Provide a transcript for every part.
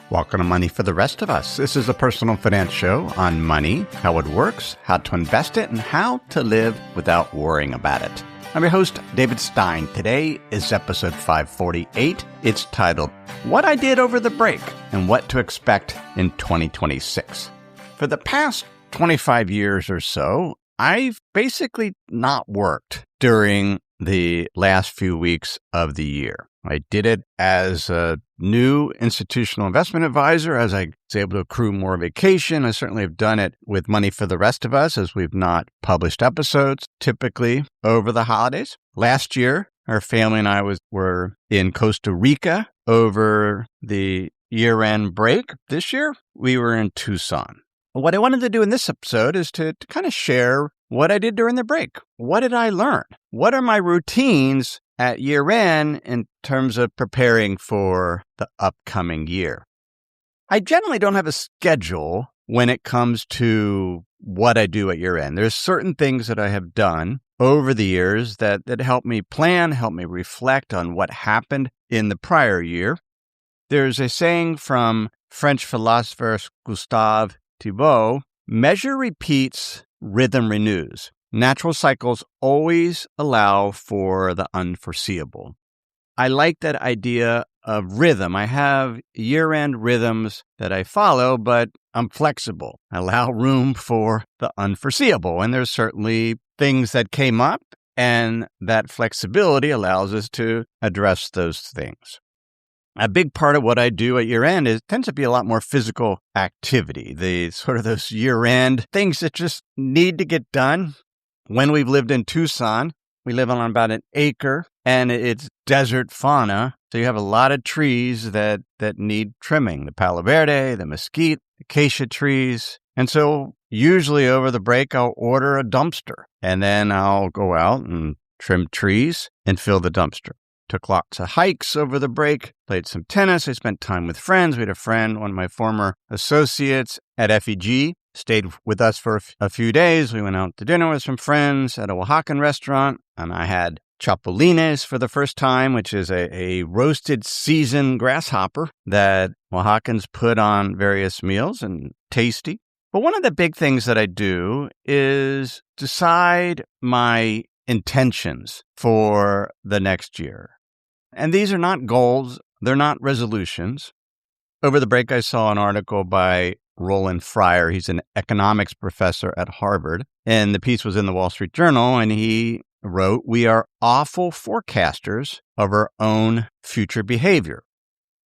Welcome to Money for the Rest of Us. This is a personal finance show on money, how it works, how to invest it, and how to live without worrying about it. I'm your host, David Stein. Today is episode 548. It's titled, What I Did Over the Break and What to Expect in 2026. For the past 25 years or so, I've basically not worked during the last few weeks of the year. I did it as a new institutional investment advisor as I was able to accrue more vacation. I certainly have done it with Money for the Rest of Us as we've not published episodes typically over the holidays. Last year, our family and I were in Costa Rica over the year-end break. This year, we were in Tucson. What I wanted to do in this episode is to kind of share what I did during the break. What did I learn? What are my routines at year-end in terms of preparing for the upcoming year? I generally don't have a schedule when it comes to what I do at year-end. There's certain things that I have done over the years that help me plan, help me reflect on what happened in the prior year. There's a saying from French philosopher Gustave Thiebaud, measure repeats, rhythm renews. Natural cycles always allow for the unforeseeable. I like that idea of rhythm. I have year-end rhythms that I follow, but I'm flexible. I allow room for the unforeseeable. And there's certainly things that came up, and that flexibility allows us to address those things. A big part of what I do at year-end tends to be a lot more physical activity. The sort of those year-end things that just need to get done. When we've lived in Tucson, we live on about an acre, and it's desert fauna. So you have a lot of trees that need trimming. The Palo Verde, the mesquite, acacia trees. And so usually over the break, I'll order a dumpster, and then I'll go out and trim trees and fill the dumpster. Took lots of hikes over the break, played some tennis. I spent time with friends. We had a friend, one of my former associates at FEG, stayed with us for a few days. We went out to dinner with some friends at a Oaxacan restaurant, and I had chapulines for the first time, which is a roasted seasoned grasshopper that Oaxacans put on various meals and tasty. But one of the big things that I do is decide my intentions for the next year. And these are not goals. They're not resolutions. Over the break, I saw an article by Roland Fryer. He's an economics professor at Harvard. And the piece was in the Wall Street Journal. And he wrote, "We are awful forecasters of our own future behavior."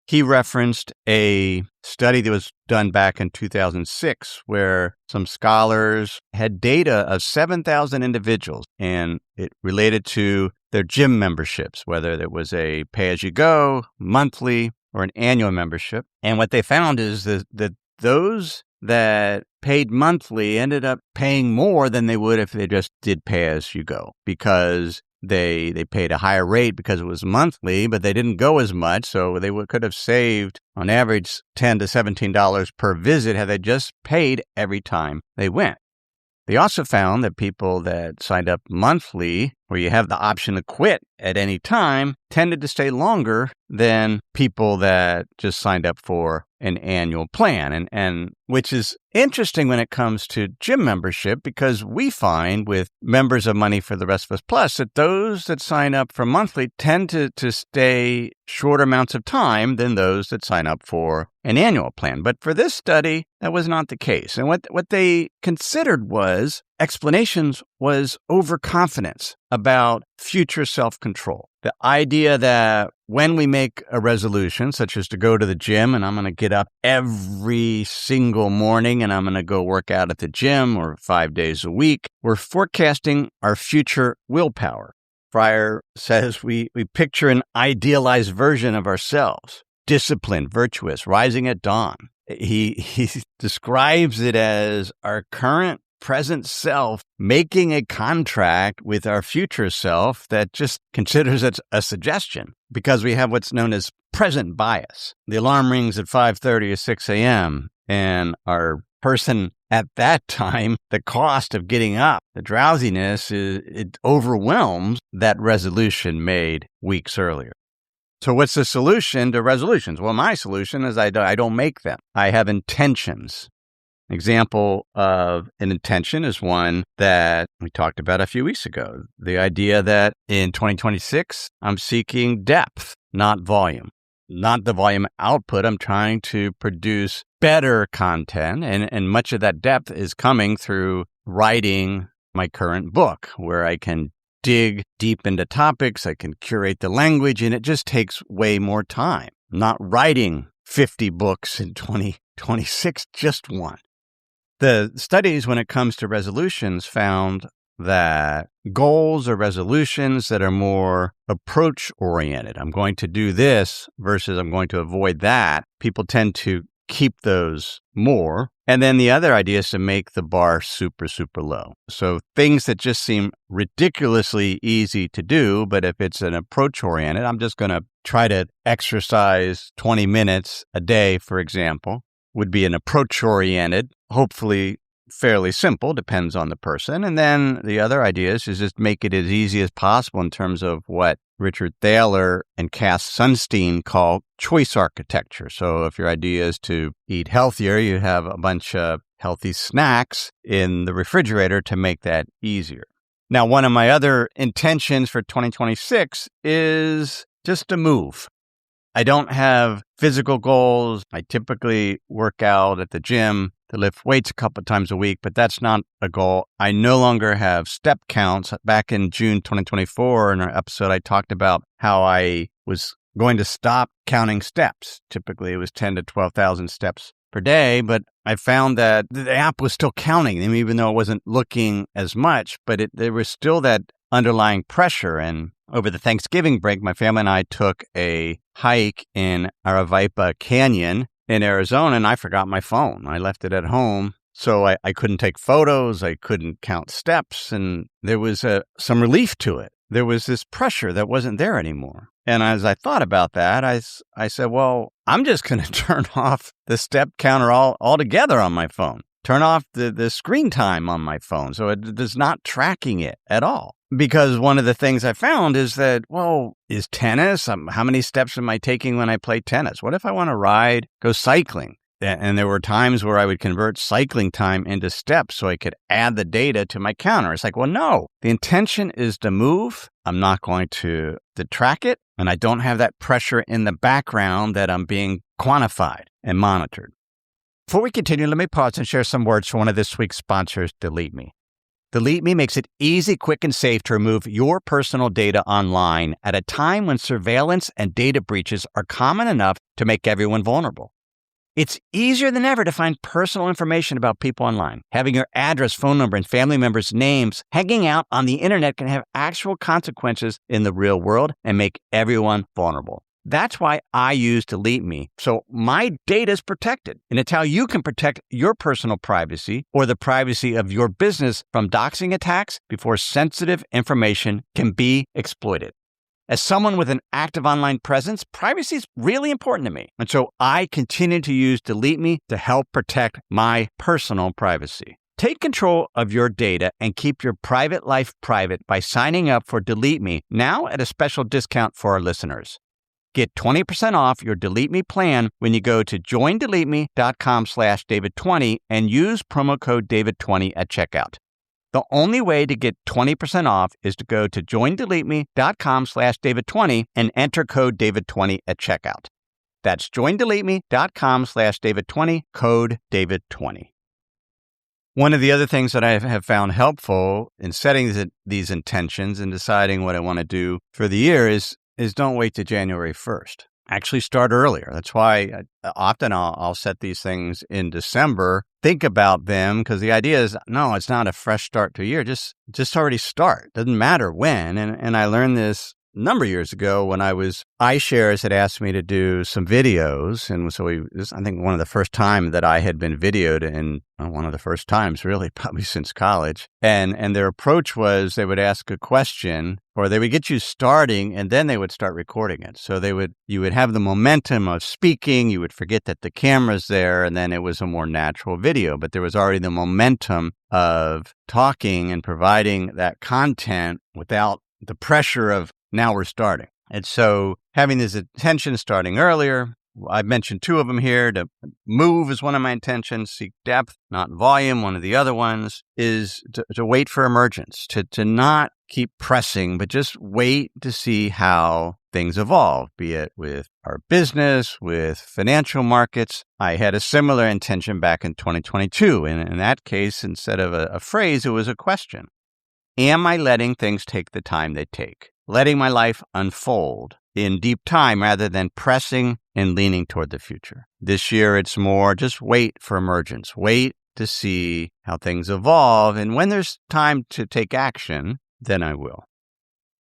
He referenced a study that was done back in 2006 where some scholars had data of 7,000 individuals, and it related to their gym memberships, whether it was a pay-as-you-go, monthly, or an annual membership. And what they found is that those that paid monthly ended up paying more than they would if they just did pay-as-you-go, because they paid a higher rate because it was monthly, but they didn't go as much, so they could have saved, on average, $10 to $17 per visit had they just paid every time they went. They also found that people that signed up monthly, where you have the option to quit at any time, tended to stay longer than people that just signed up for an annual plan, and which is interesting when it comes to gym membership, because we find with members of Money for the Rest of Us Plus that those that sign up for monthly tend to stay shorter amounts of time than those that sign up for an annual plan. But for this study, that was not the case. And what they considered explanations was overconfidence about future self-control. The idea that when we make a resolution, such as to go to the gym, and I'm going to get up every single morning and I'm going to go work out at the gym or 5 days a week, we're forecasting our future willpower. Fryer says we picture an idealized version of ourselves, disciplined, virtuous, rising at dawn. He describes it as our current present self making a contract with our future self that just considers it a suggestion, because we have what's known as present bias. The alarm rings at 5:30 or 6 a.m. and our person at that time, the cost of getting up, the drowsiness, it overwhelms that resolution made weeks earlier. So what's the solution to resolutions? Well, my solution is I don't make them. I have intentions. An example of an intention is one that we talked about a few weeks ago. The idea that in 2026, I'm seeking depth, not volume. Not the volume output. I'm trying to produce better content. And much of that depth is coming through writing my current book, where I can dig deep into topics. I can curate the language, and it just takes way more time. I'm not writing 50 books in 2026, just one. The studies when it comes to resolutions found that goals or resolutions that are more approach-oriented, I'm going to do this versus I'm going to avoid that, people tend to keep those more. And then the other idea is to make the bar super, super low. So things that just seem ridiculously easy to do, but if it's an approach-oriented, I'm just going to try to exercise 20 minutes a day, for example, would be an approach-oriented, hopefully fairly simple, depends on the person. And then the other idea is just make it as easy as possible in terms of what Richard Thaler and Cass Sunstein call choice architecture. So if your idea is to eat healthier, you have a bunch of healthy snacks in the refrigerator to make that easier. Now, one of my other intentions for 2026 is just to move. I don't have physical goals. I typically work out at the gym to lift weights a couple of times a week, but that's not a goal. I no longer have step counts. Back in June 2024, in our episode, I talked about how I was going to stop counting steps. Typically, it was 10 to 12,000 steps per day, but I found that the app was still counting them, even though it wasn't looking as much, but there was still that underlying pressure. And over the Thanksgiving break, my family and I took a hike in Aravaipa Canyon in Arizona, and I forgot my phone. I left it at home, so I couldn't take photos. I couldn't count steps, and there was some relief to it. There was this pressure that wasn't there anymore. And as I thought about that, I said, well, I'm just going to turn off the step counter altogether on my phone. Turn off the screen time on my phone, so it is not tracking it at all. Because one of the things I found is that, well, is tennis, how many steps am I taking when I play tennis? What if I want to go cycling? And there were times where I would convert cycling time into steps so I could add the data to my counter. It's like, well, no, the intention is to move. I'm not going to track it. And I don't have that pressure in the background that I'm being quantified and monitored. Before we continue, let me pause and share some words from one of this week's sponsors, Delete Me. Delete Me makes it easy, quick, and safe to remove your personal data online at a time when surveillance and data breaches are common enough to make everyone vulnerable. It's easier than ever to find personal information about people online. Having your address, phone number, and family members' names hanging out on the internet can have actual consequences in the real world and make everyone vulnerable. That's why I use Delete Me, so my data is protected. And it's how you can protect your personal privacy or the privacy of your business from doxing attacks before sensitive information can be exploited. As someone with an active online presence, privacy is really important to me. And so I continue to use Delete Me to help protect my personal privacy. Take control of your data and keep your private life private by signing up for Delete Me now at a special discount for our listeners. Get 20% off your Delete Me plan when you go to joindeleteme.com/David20 and use promo code David20 at checkout. The only way to get 20% off is to go to joindeleteme.com/David20 and enter code David20 at checkout. That's joindeleteme.com/David20, code David20. One of the other things that I have found helpful in setting these intentions and deciding what I want to do for the year is don't wait to January 1st. Actually start earlier. That's why often I'll set these things in December. Think about them, because the idea is, no, it's not a fresh start to a year. Just already start. Doesn't matter when. And I learned this a number of years ago when iShares had asked me to do some videos. And so I think one of the first time that I had been videoed, and one of the first times really probably since college. And their approach was they would ask a question, or they would get you starting, and then they would start recording it. So you would have the momentum of speaking, you would forget that the camera's there, and then it was a more natural video. But there was already the momentum of talking and providing that content without the pressure of, now we're starting. And so having this intention starting earlier, I've mentioned two of them here. To move is one of my intentions. Seek depth, not volume. One of the other ones is to wait for emergence, to not keep pressing, but just wait to see how things evolve, be it with our business, with financial markets. I had a similar intention back in 2022. And in that case, instead of a phrase, it was a question. Am I letting things take the time they take? Letting my life unfold in deep time rather than pressing and leaning toward the future. This year, it's more just wait for emergence. Wait to see how things evolve. And when there's time to take action, then I will.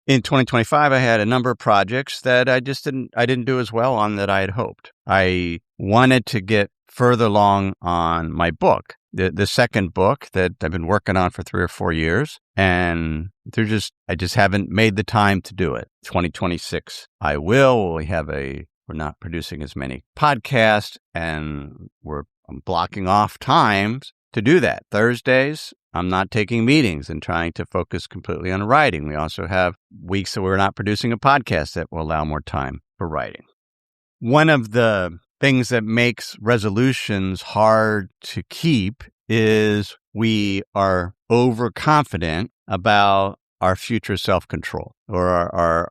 In 2025, I had a number of projects that I didn't do as well on that I had hoped. I wanted to get further along on my book, the second book that I've been working on for 3 or 4 years, and I just haven't made the time to do it. 2026, I will. We're not producing as many podcasts, and I'm blocking off times to do that. Thursdays, I'm not taking meetings and trying to focus completely on writing. We also have weeks that we're not producing a podcast that will allow more time for writing. One of the things that makes resolutions hard to keep is we are overconfident about our future self-control or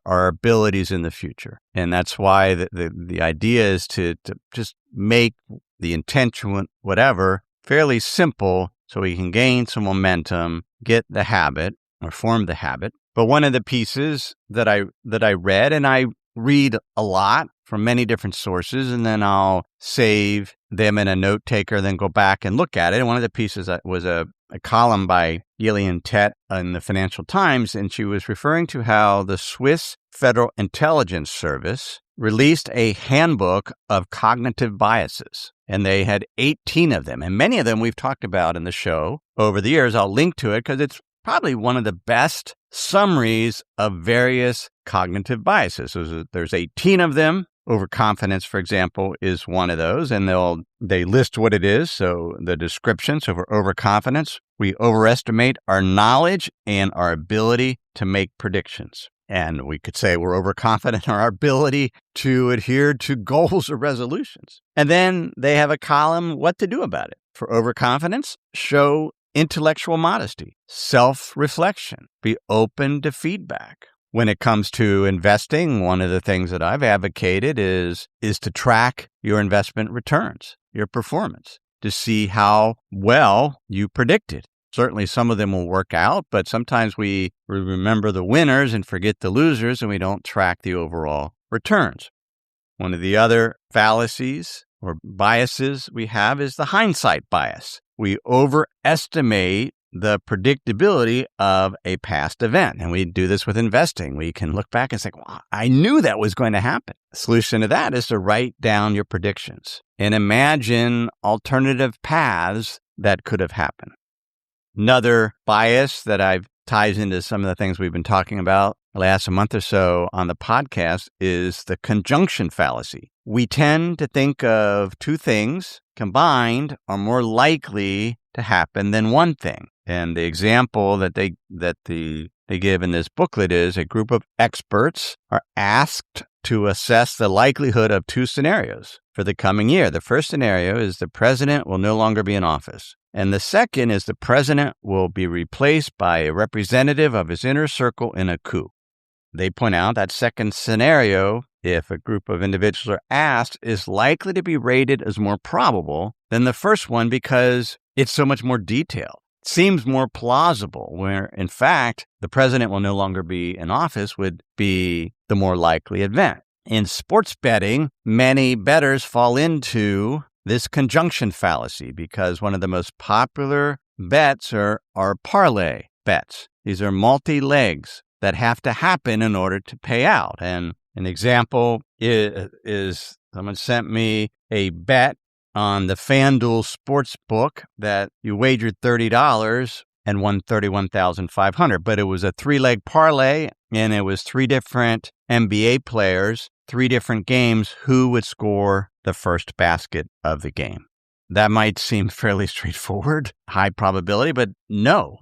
our abilities in the future. And that's why the idea is to just make the intention, whatever, fairly simple so we can gain some momentum, get the habit or form the habit. But one of the pieces that I read, and I read a lot from many different sources, and then I'll save them in a note taker, then go back and look at it. And one of the pieces was a column by Gillian Tett in the Financial Times, and she was referring to how the Swiss Federal Intelligence Service released a handbook of cognitive biases, and they had 18 of them. And many of them we've talked about in the show over the years. I'll link to it because it's probably one of the best summaries of various cognitive biases. So there's 18 of them. Overconfidence, for example, is one of those, and they list what it is. So the description, so for overconfidence, we overestimate our knowledge and our ability to make predictions. And we could say we're overconfident in our ability to adhere to goals or resolutions. And then they have a column, what to do about it. For overconfidence, show intellectual modesty, self-reflection, be open to feedback. When it comes to investing, one of the things that I've advocated is to track your investment returns, your performance, to see how well you predicted. Certainly some of them will work out, but sometimes we remember the winners and forget the losers, and we don't track the overall returns. One of the other fallacies or biases we have is the hindsight bias. We overestimate the predictability of a past event. And we do this with investing. We can look back and say, well, I knew that was going to happen. The solution to that is to write down your predictions and imagine alternative paths that could have happened. Another bias that ties into some of the things we've been talking about the last month or so on the podcast is the conjunction fallacy. We tend to think of two things combined are more likely to happen than one thing. And the example that they give in this booklet is a group of experts are asked to assess the likelihood of two scenarios for the coming year. The first scenario is the president will no longer be in office. And the second is the president will be replaced by a representative of his inner circle in a coup. They point out that second scenario, if a group of individuals are asked, is likely to be rated as more probable than the first one because it's so much more detailed. It seems more plausible, where in fact, the president will no longer be in office would be the more likely event. In sports betting, many bettors fall into this conjunction fallacy because one of the most popular bets are parlay bets. These are multi-legs that have to happen in order to pay out. And an example is someone sent me a bet on the FanDuel sports book that you wagered $30 and won $31,500. But it was a 3-leg parlay, and it was 3 different NBA players, 3 different games, who would score the first basket of the game. That might seem fairly straightforward, high probability, but no.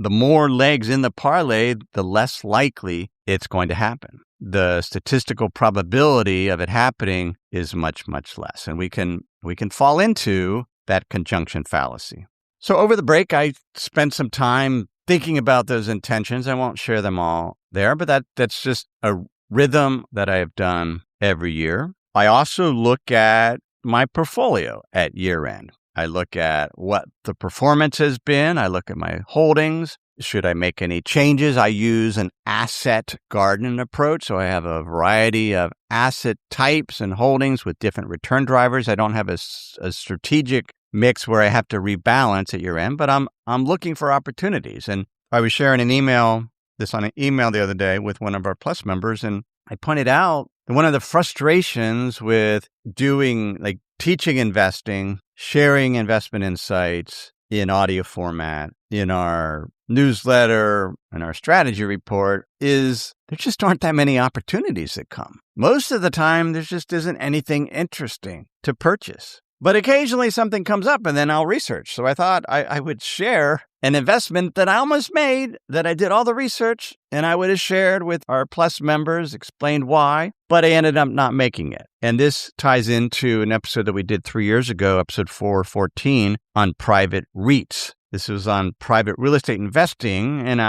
The more legs in the parlay, the less likely it's going to happen. the statistical probability of it happening is much, much less. And we can fall into that conjunction fallacy. So over the break, I spent some time thinking about those intentions. I won't share them all there, but that's just a rhythm that I have done every year. I also look at my portfolio at year end. I look at what the performance has been. I look at my holdings. Should I make any changes? I use an asset garden approach. So I have a variety of asset types and holdings with different return drivers. I don't have a strategic mix where I have to rebalance at year end, but I'm looking for opportunities. And I was sharing on an email the other day with one of our Plus members, and I pointed out that one of the frustrations with teaching investing, sharing investment insights in audio format, in our newsletter and our strategy report is there just aren't that many opportunities that come. Most of the time, there just isn't anything interesting to purchase. But occasionally something comes up and then I'll research. So I thought I would share an investment that I almost made, that I did all the research and I would have shared with our Plus members, explained why, but I ended up not making it. And this ties into an episode that we did 3 years ago, episode 414 on private REITs. This was on private real estate investing. And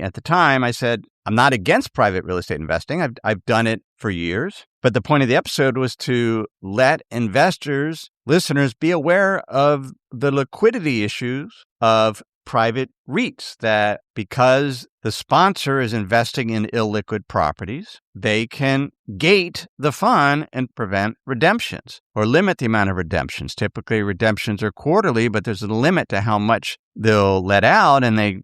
at the time, I said, I'm not against private real estate investing. I've done it for years. But the point of the episode was to let listeners be aware of the liquidity issues of private REITs, that because the sponsor is investing in illiquid properties, they can gate the fund and prevent redemptions or limit the amount of redemptions. Typically, redemptions are quarterly, but there's a limit to how much they'll let out, and they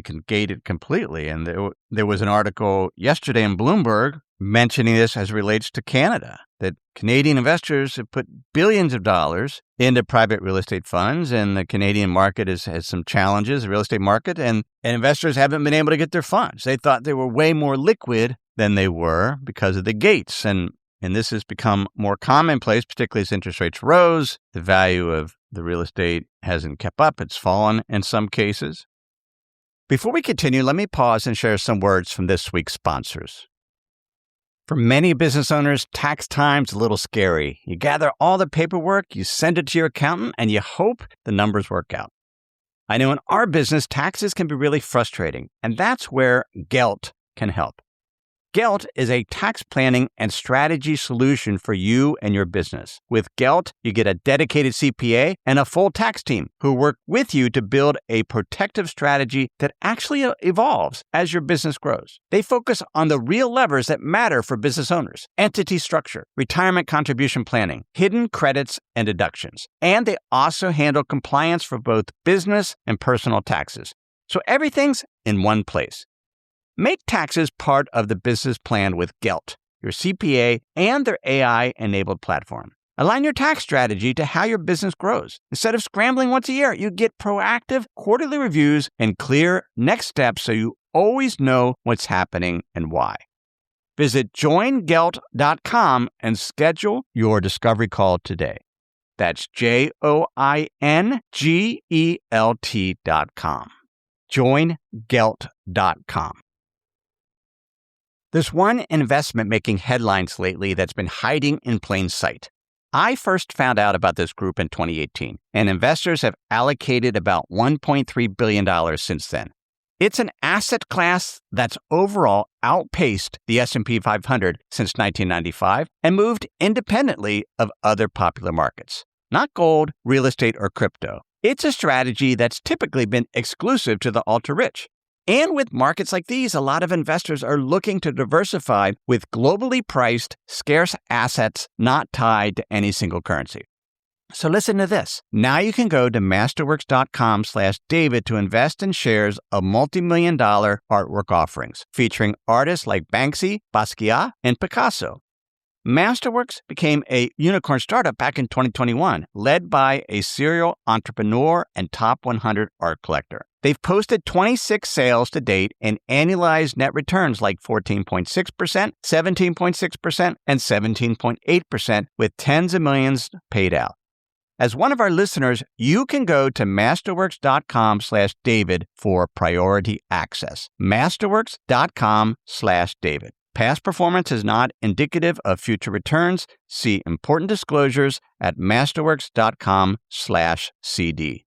can gate it completely. And there was an article yesterday in Bloomberg mentioning this as it relates to Canada, that Canadian investors have put billions of dollars into private real estate funds, and the Canadian market has some challenges, the real estate market, and investors haven't been able to get their funds. They thought they were way more liquid than they were because of the gates. And this has become more commonplace, particularly as interest rates rose. The value of the real estate hasn't kept up. It's fallen in some cases. Before we continue, let me pause and share some words from this week's sponsors. For many business owners, tax time's a little scary. You gather all the paperwork, you send it to your accountant, and you hope the numbers work out. I know in our business, taxes can be really frustrating, and that's where Gelt can help. Gelt is a tax planning and strategy solution for you and your business. With Gelt, you get a dedicated CPA and a full tax team who work with you to build a protective strategy that actually evolves as your business grows. They focus on the real levers that matter for business owners: entity structure, retirement contribution planning, hidden credits and deductions. And they also handle compliance for both business and personal taxes. So everything's in one place. Make taxes part of the business plan with Gelt, your CPA, and their AI-enabled platform. Align your tax strategy to how your business grows. Instead of scrambling once a year, you get proactive quarterly reviews and clear next steps so you always know what's happening and why. Visit joingelt.com and schedule your discovery call today. That's joingelt.com. joingelt.com. There's one investment making headlines lately that's been hiding in plain sight. I first found out about this group in 2018, and investors have allocated about $1.3 billion since then. It's an asset class that's overall outpaced the S&P 500 since 1995 and moved independently of other popular markets. Not gold, real estate, or crypto. It's a strategy that's typically been exclusive to the ultra-rich. And with markets like these, a lot of investors are looking to diversify with globally priced, scarce assets not tied to any single currency. So listen to this. Now you can go to masterworks.com/David to invest in shares of multi-million-dollar artwork offerings featuring artists like Banksy, Basquiat, and Picasso. Masterworks became a unicorn startup back in 2021, led by a serial entrepreneur and top 100 art collector. They've posted 26 sales to date and annualized net returns like 14.6%, 17.6%, and 17.8% with tens of millions paid out. As one of our listeners, you can go to masterworks.com/David for priority access. masterworks.com/David. Past performance is not indicative of future returns. See important disclosures at masterworks.com/CD.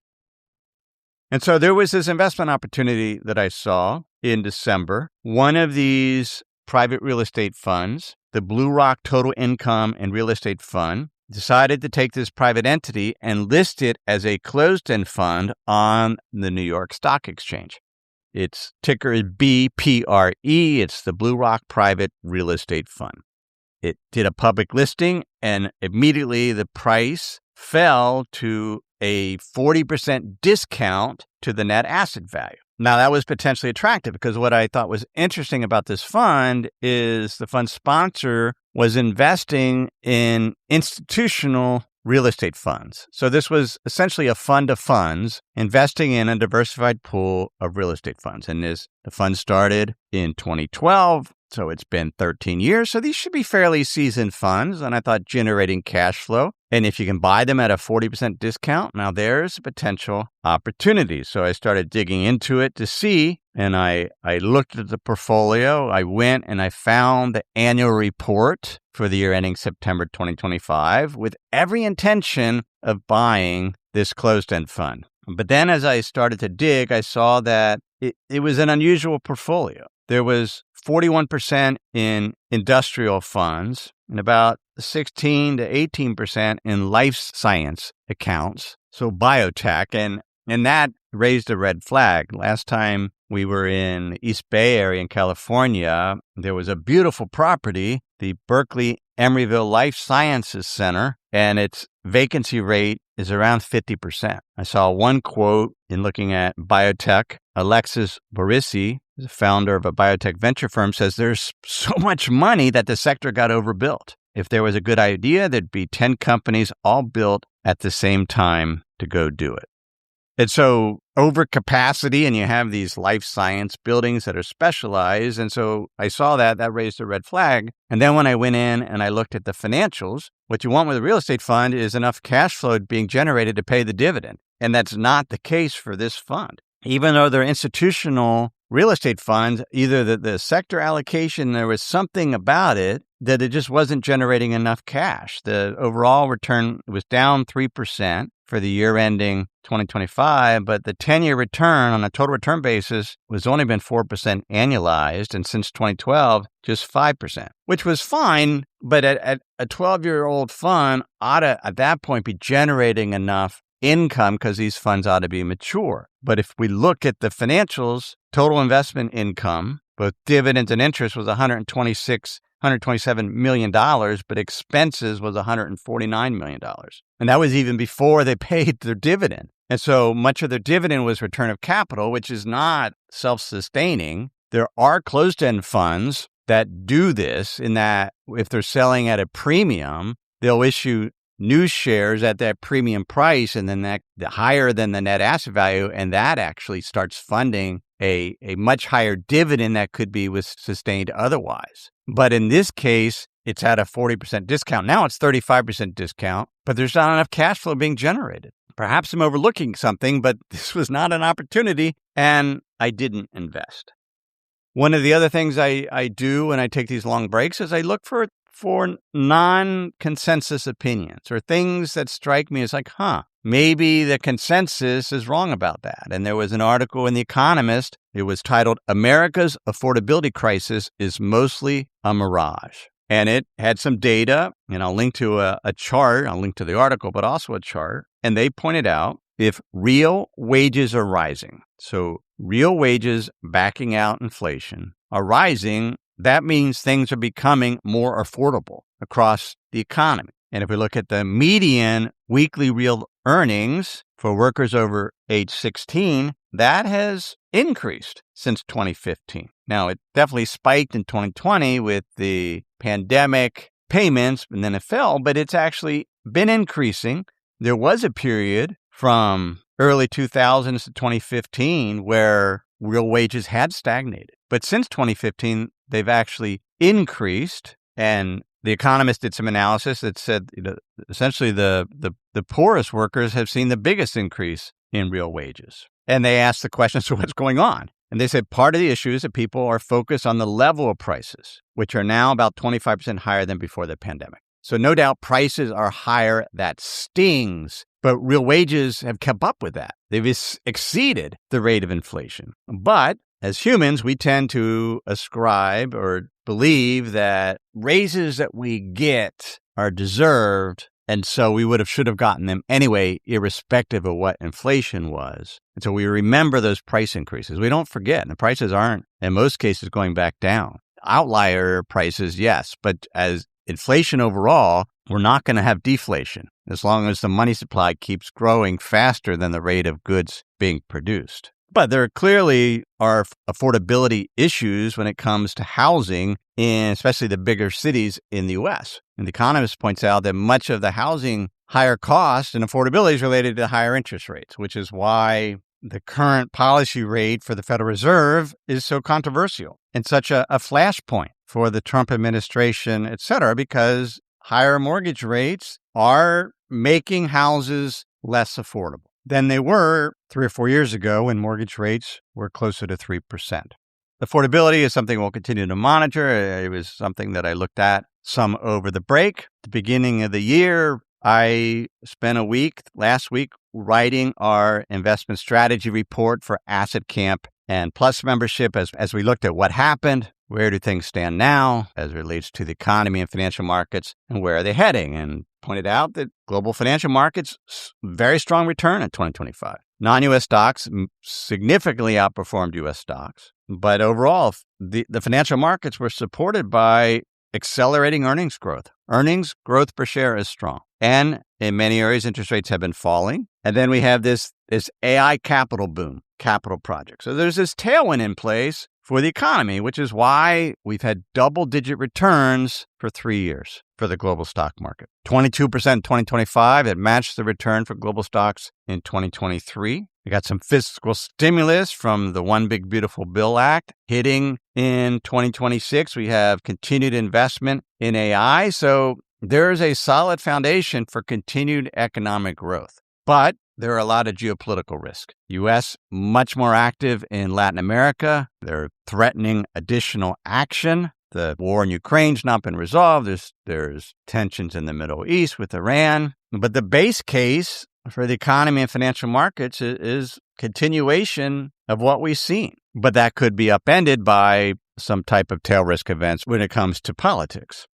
And so there was this investment opportunity that I saw in December. One of these private real estate funds, the Blue Rock Total Income and Real Estate Fund, decided to take this private entity and list it as a closed-end fund on the New York Stock Exchange. Its ticker is BPRE. It's the Blue Rock Private Real Estate Fund. It did a public listing, and immediately the price fell to a 40% discount to the net asset value. Now, that was potentially attractive because what I thought was interesting about this fund is the fund sponsor was investing in institutional real estate funds. So this was essentially a fund of funds investing in a diversified pool of real estate funds. And the fund started in 2012. So it's been 13 years. So these should be fairly seasoned funds. And I thought generating cash flow. And if you can buy them at a 40% discount, now there's a potential opportunity. So I started digging into it to see, and I looked at the portfolio. I went and I found the annual report for the year ending September 2025 with every intention of buying this closed-end fund. But then as I started to dig, I saw that it was an unusual portfolio. There was 41% in industrial funds and about 16 to 18% in life science accounts, so biotech, and that raised a red flag. Last time we were in the East Bay area in California, there was a beautiful property, the Berkeley Emeryville Life Sciences Center, and its vacancy rate is around 50%. I saw one quote in looking at biotech. Alexis Borissi, the founder of a biotech venture firm, says there's so much money that the sector got overbuilt. If there was a good idea, there'd be 10 companies all built at the same time to go do it. And so overcapacity, and you have these life science buildings that are specialized. And so I saw that raised a red flag. And then when I went in and I looked at the financials, what you want with a real estate fund is enough cash flow being generated to pay the dividend. And that's not the case for this fund. Even though they're institutional real estate funds, either the sector allocation, there was something about it that it just wasn't generating enough cash. The overall return was down 3% for the year ending 2025, but the 10-year return on a total return basis was only been 4% annualized, and since 2012, just 5%, which was fine, but at a 12-year-old fund ought to, at that point, be generating enough income because these funds ought to be mature. But if we look at the financials, total investment income, both dividends and interest, was $127 million, but expenses was $149 million. And that was even before they paid their dividend. And so much of their dividend was return of capital, which is not self-sustaining. There are closed-end funds that do this in that if they're selling at a premium, they'll issue new shares at that premium price, and then that higher than the net asset value, and that actually starts funding a much higher dividend that could be sustained otherwise. But in this case, it's at a 40% discount. Now it's 35% discount, but there's not enough cash flow being generated. Perhaps I'm overlooking something, but this was not an opportunity, and I didn't invest. One of the other things I do when I take these long breaks is I look for non-consensus opinions or things that strike me as like, maybe the consensus is wrong about that. And there was an article in The Economist. It was titled, "America's Affordability Crisis is Mostly a Mirage." And it had some data, and I'll link to a chart. I'll link to the article, but also a chart. And they pointed out if real wages are rising, so real wages backing out inflation are rising, that means things are becoming more affordable across the economy. And if we look at the median weekly real earnings for workers over age 16, that has increased since 2015. Now, it definitely spiked in 2020 with the pandemic payments, and then it fell, but it's actually been increasing. There was a period from early 2000s to 2015 where real wages had stagnated. But since 2015, they've actually increased. And The Economist did some analysis that said, essentially the poorest workers have seen the biggest increase in real wages. And they asked the question, so what's going on? And they said part of the issue is that people are focused on the level of prices, which are now about 25% higher than before the pandemic. So no doubt prices are higher. That stings, but real wages have kept up with that. They've exceeded the rate of inflation. But as humans, we tend to ascribe or believe that raises that we get are deserved, and so we should have gotten them anyway, irrespective of what inflation was. And so we remember those price increases. We don't forget. And the prices aren't, in most cases, going back down. Outlier prices, yes, but as inflation overall, we're not going to have deflation as long as the money supply keeps growing faster than the rate of goods being produced. But there clearly are affordability issues when it comes to housing, in especially the bigger cities in the U.S. And the Economist points out that much of the housing higher cost and affordability is related to higher interest rates, which is why the current policy rate for the Federal Reserve is so controversial and such a flashpoint for the Trump administration, et cetera, because higher mortgage rates are making houses less affordable than they were 3 or 4 years ago when mortgage rates were closer to 3%. Affordability is something we'll continue to monitor. It was something that I looked at some over the break. At the beginning of the year, I spent a week last week writing our investment strategy report for Asset Camp and Plus membership as we looked at what happened, where do things stand now as it relates to the economy and financial markets, and where are they heading, and pointed out that global financial markets, very strong return in 2025. Non-U.S. stocks significantly outperformed U.S. stocks. But overall, the financial markets were supported by accelerating earnings growth. Earnings growth per share is strong. And in many areas, interest rates have been falling. And then we have this AI capital boom, capital projects. So there's this tailwind in place for the economy, which is why we've had double-digit returns for 3 years for the global stock market. 22% in 2025. It matched the return for global stocks in 2023. We got some fiscal stimulus from the One Big Beautiful Bill Act hitting in 2026. We have continued investment in AI. So there's a solid foundation for continued economic growth. But there are a lot of geopolitical risk. U.S. much more active in Latin America. They're threatening additional action. The war in Ukraine's not been resolved. There's tensions in the Middle East with Iran. But the base case for the economy and financial markets is continuation of what we've seen. But that could be upended by some type of tail risk events when it comes to politics.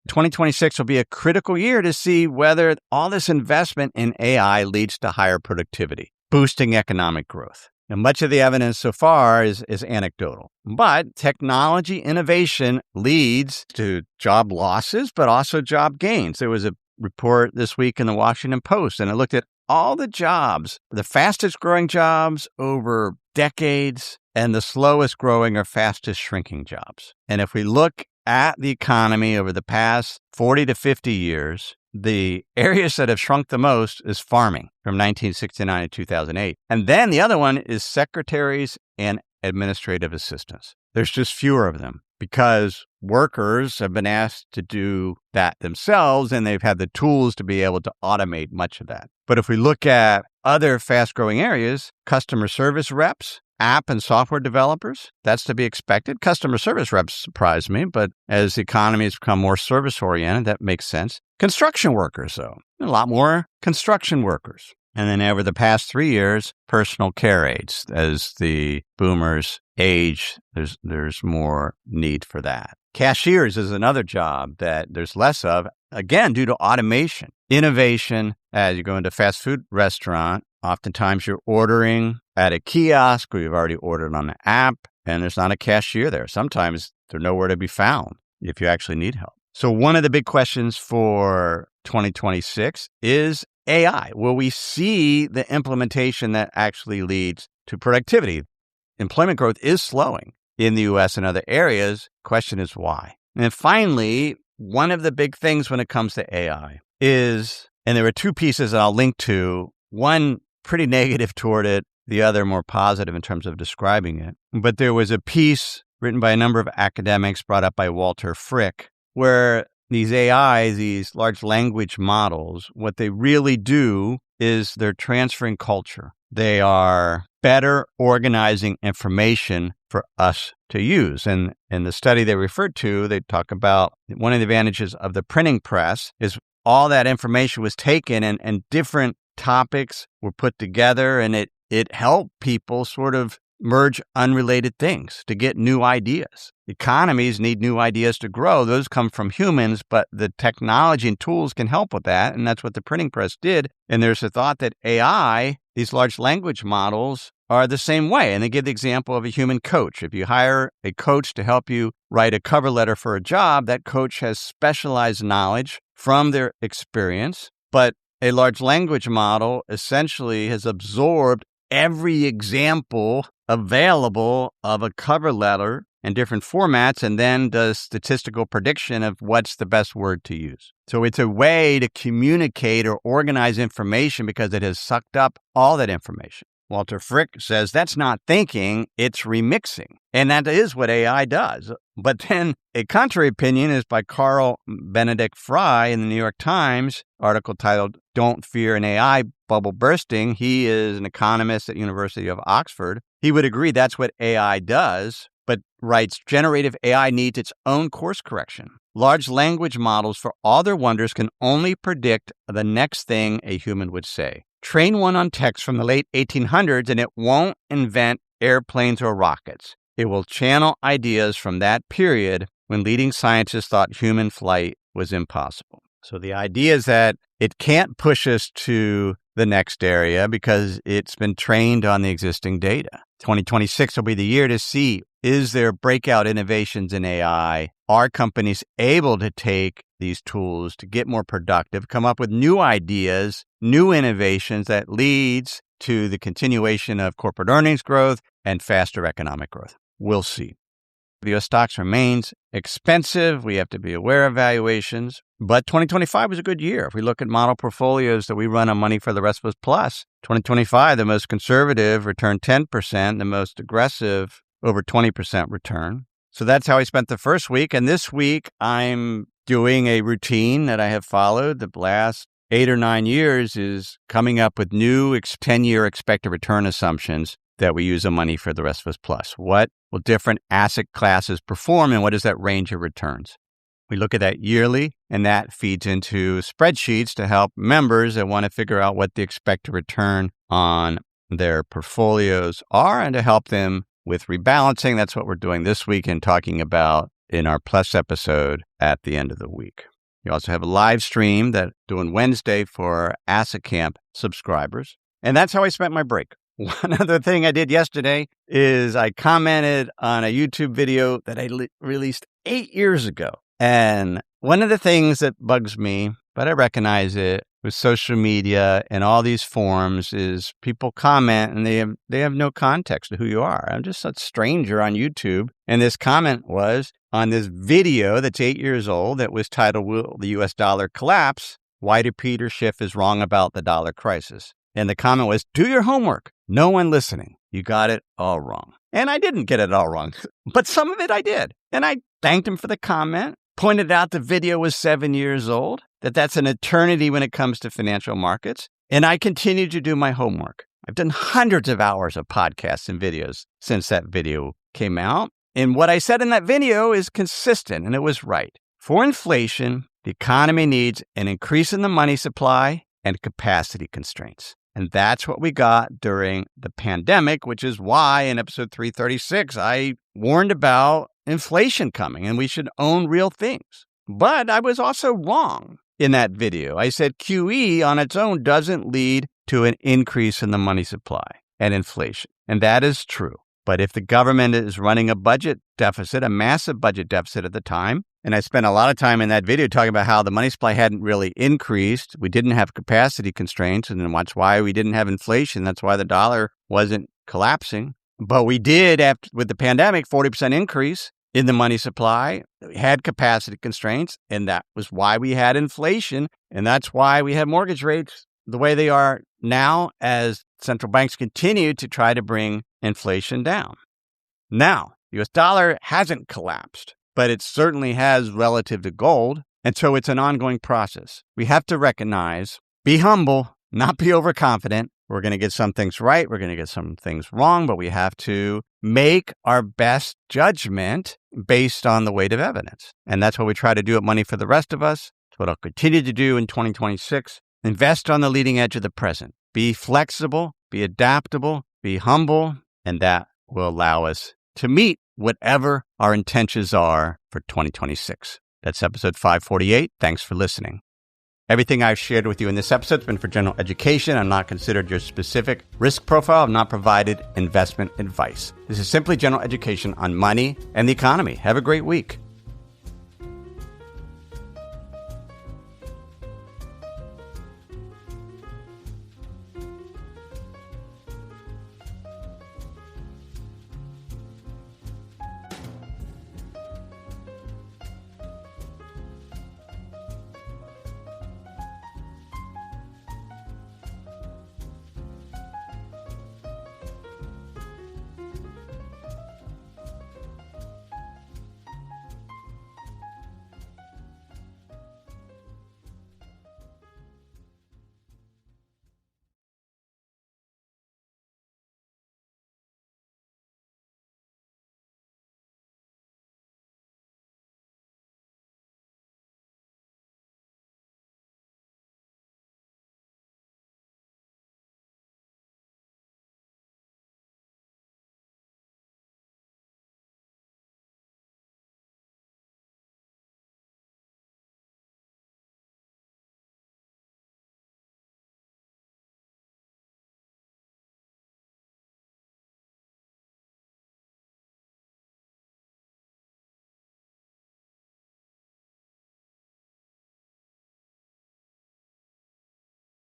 2026 will be a critical year to see whether all this investment in AI leads to higher productivity, boosting economic growth. And much of the evidence so far is anecdotal. But technology innovation leads to job losses, but also job gains. There was a report this week in the Washington Post, and it looked at all the jobs, the fastest growing jobs over decades, and the slowest growing or fastest shrinking jobs. And if we look at the economy over the past 40 to 50 years, the areas that have shrunk the most is farming from 1969 to 2008. And then the other one is secretaries and administrative assistants. There's just fewer of them because workers have been asked to do that themselves, and they've had the tools to be able to automate much of that. But if we look at other fast-growing areas, customer service reps, app and software developers, that's to be expected. Customer service reps surprise me, but as the economy has become more service-oriented, that makes sense. Construction workers, though, a lot more construction workers. And then over the past 3 years, personal care aides. As the boomers age, there's more need for that. Cashiers is another job that there's less of, again, due to automation. Innovation, as you go into a fast food restaurant, oftentimes you're ordering at a kiosk or you've already ordered on an app and there's not a cashier there. Sometimes they're nowhere to be found if you actually need help. So one of the big questions for 2026 is AI. Will we see the implementation that actually leads to productivity? Employment growth is slowing in the U.S. and other areas. Question is why? And finally, one of the big things when it comes to AI is, and there are two pieces that I'll link to, one pretty negative toward it, the other more positive in terms of describing it. But there was a piece written by a number of academics brought up by Walter Frick, where these AIs, these large language models, what they really do is they're transferring culture. They are better organizing information for us to use. And in the study they referred to, they talk about one of the advantages of the printing press is all that information was taken and different topics were put together, and it helped people sort of merge unrelated things to get new ideas. Economies need new ideas to grow. Those come from humans, but the technology and tools can help with that, and that's what the printing press did. And there's a thought that AI, these large language models, are the same way. And they give the example of a human coach. If you hire a coach to help you write a cover letter for a job, that coach has specialized knowledge from their experience, but a large language model essentially has absorbed every example available of a cover letter in different formats and then does statistical prediction of what's the best word to use. So it's a way to communicate or organize information because it has sucked up all that information. Walter Frick says that's not thinking, it's remixing. And that is what AI does. But then a contrary opinion is by Carl Benedict Fry in the New York Times, article titled, "Don't Fear an AI Bubble Bursting." He is an economist at University of Oxford. He would agree that's what AI does, but writes, generative AI needs its own course correction. Large language models, for all their wonders, can only predict the next thing a human would say. Train one on text from the late 1800s and it won't invent airplanes or rockets. It will channel ideas from that period when leading scientists thought human flight was impossible. So the idea is that it can't push us to the next area because it's been trained on the existing data. 2026 will be the year to see, is there breakout innovations in AI? Are companies able to take these tools to get more productive, come up with new ideas, new innovations that leads to the continuation of corporate earnings growth and faster economic growth? We'll see. U.S. stocks remains expensive. We have to be aware of valuations. But 2025 was a good year. If we look at model portfolios that we run on Money for the Rest of Us Plus, 2025, the most conservative returned 10%, the most aggressive over 20% return. So that's how I spent the first week. And this week, I'm doing a routine that I have followed the last 8 or 9 years, is coming up with new 10-year expected return assumptions that we use on Money for the Rest of Us Plus. What will different asset classes perform, and what is that range of returns? We look at that yearly, and that feeds into spreadsheets to help members that want to figure out what the expected return on their portfolios are and to help them with rebalancing. That's what we're doing this week and talking about in our Plus episode at the end of the week. You also have a live stream that doing Wednesday for Asset Camp subscribers. And that's how I spent my break. One other thing I did yesterday is I commented on a YouTube video that I released 8 years ago. And one of the things that bugs me, but I recognize it with social media and all these forums, is people comment and they have no context to who you are. I'm just a stranger on YouTube. And this comment was on this video that's 8 years old that was titled, "Will the US dollar collapse? Why do Peter Schiff is wrong about the dollar crisis?" And the comment was, "Do your homework. No one listening. You got it all wrong." And I didn't get it all wrong, but some of it I did. And I thanked him for the comment, pointed out the video was 7 years old, that's an eternity when it comes to financial markets. And I continue to do my homework. I've done hundreds of hours of podcasts and videos since that video came out. And what I said in that video is consistent, and it was right. For inflation, the economy needs an increase in the money supply and capacity constraints. And that's what we got during the pandemic, which is why in episode 336, I warned about inflation coming and we should own real things. But I was also wrong in that video. I said QE on its own doesn't lead to an increase in the money supply and inflation. And that is true. But if the government is running a budget deficit, a massive budget deficit at the time, and I spent a lot of time in that video talking about how the money supply hadn't really increased, we didn't have capacity constraints, and then that's why we didn't have inflation. That's why the dollar wasn't collapsing. But we did, with the pandemic, 40% increase in the money supply. We had capacity constraints, and that was why we had inflation. And that's why we have mortgage rates the way they are now as central banks continue to try to bring inflation down. Now, the US dollar hasn't collapsed, but it certainly has relative to gold. And so it's an ongoing process. We have to recognize, be humble, not be overconfident. We're going to get some things right. We're going to get some things wrong, but we have to make our best judgment based on the weight of evidence. And that's what we try to do at Money for the Rest of Us. It's what I'll continue to do in 2026. Invest on the leading edge of the present. Be flexible, be adaptable, be humble, and that will allow us to meet whatever our intentions are for 2026. That's episode 548. Thanks for listening. Everything I've shared with you in this episode has been for general education. I'm not considered your specific risk profile. I've not provided investment advice. This is simply general education on money and the economy. Have a great week.